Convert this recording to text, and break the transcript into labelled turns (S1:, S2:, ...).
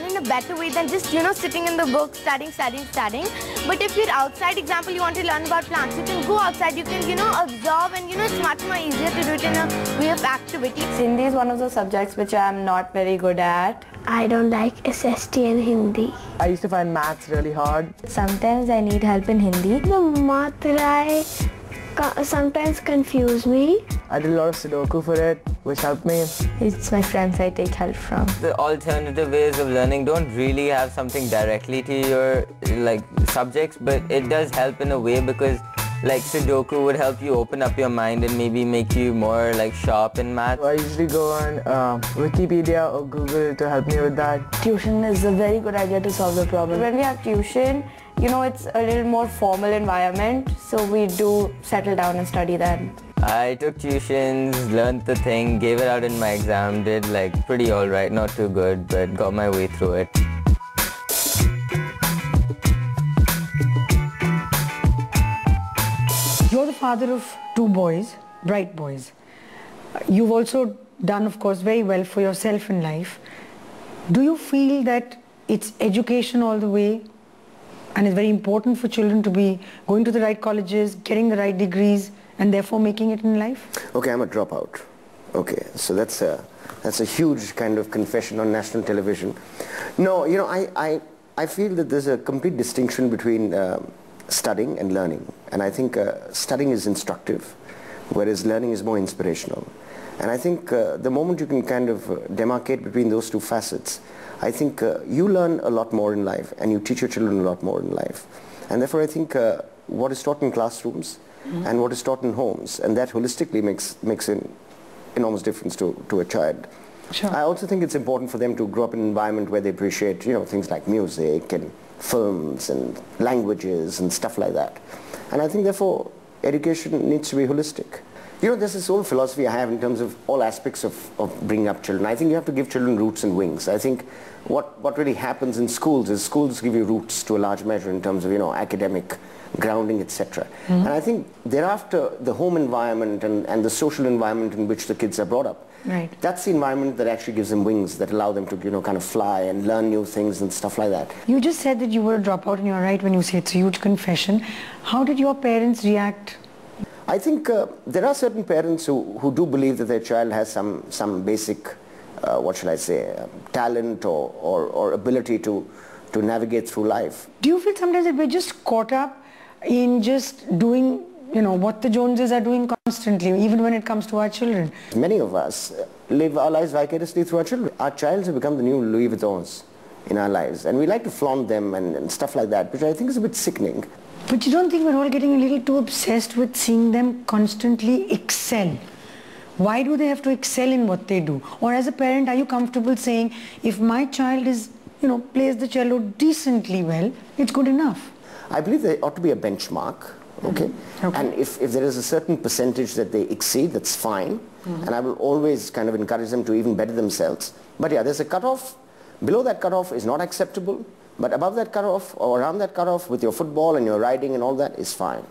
S1: learn in a better way than just, sitting in the book, studying. But if you're outside, example, you want to learn about plants, you can go outside, you can, observe, and, it's much more easier to do it in a way of activity.
S2: Hindi is one of those subjects which I'm not very good at.
S3: I don't like SST and Hindi.
S4: I used to find maths really hard.
S2: Sometimes I need help in Hindi.
S3: The matrai sometimes confuse me.
S4: I did a lot of Sudoku for it, which helped me.
S2: It's my friends I take help from.
S5: The alternative ways of learning don't really have something directly to your subjects, but it does help in a way because Sudoku would help you open up your mind and maybe make you more sharp in math.
S4: I usually go on Wikipedia or Google to help me with that.
S2: Tuition is a very good idea to solve the problem. When we have tuition, it's a little more formal environment, so we do settle down and study then.
S5: I took tuitions, learned the thing, gave it out in my exam, did pretty alright, not too good, but got my way through it.
S6: You're the father of two boys, bright boys. You've also done, of course, very well for yourself in life. Do you feel that it's education all the way and it's very important for children to be going to the right colleges, getting the right degrees, and therefore making it in life?
S7: Okay, I'm a dropout. Okay, so that's a huge kind of confession on national television. No, I feel that there's a complete distinction between studying and learning. And I think studying is instructive, whereas learning is more inspirational. And I think the moment you can kind of demarcate between those two facets, I think you learn a lot more in life and you teach your children a lot more in life. And therefore I think what is taught in classrooms and what is taught in homes, and that holistically makes an enormous difference to a child.
S6: Sure.
S7: I also think it's important for them to grow up in an environment where they appreciate things like music and films and languages and stuff like that. And I think therefore education needs to be holistic. There's this whole philosophy I have in terms of all aspects of bringing up children. I think you have to give children roots and wings. I think what really happens in schools is schools give you roots to a large measure in terms of academic grounding, etc. And I think thereafter the home environment and the social environment in which the kids are brought up,
S6: right,
S7: that's the environment that actually gives them wings that allow them to kind of fly and learn new things and stuff like that.
S6: You just said that you were a dropout, and you're right when you say it's a huge confession. How did your parents react?
S7: I think there are certain parents who do believe that their child has some basic, what shall I say, talent or ability to navigate through life.
S6: Do you feel sometimes that we're just caught up in just doing, what the Joneses are doing constantly, even when it comes to our children?
S7: Many of us live our lives vicariously through our children. Our childs have become the new Louis Vuittons in our lives, and we like to flaunt them and stuff like that, which I think is a bit sickening.
S6: But you don't think we're all getting a little too obsessed with seeing them constantly excel? Why do they have to excel in what they do? Or as a parent, are you comfortable saying, if my child is, plays the cello decently well, it's good enough?
S7: I believe there ought to be a benchmark, okay?
S6: Okay.
S7: And if there is a certain percentage that they exceed, that's fine. And I will always kind of encourage them to even better themselves. But yeah, there's a cutoff. Below that cutoff is not acceptable. But above that cutoff or around that cutoff with your football and your riding and all that is fine.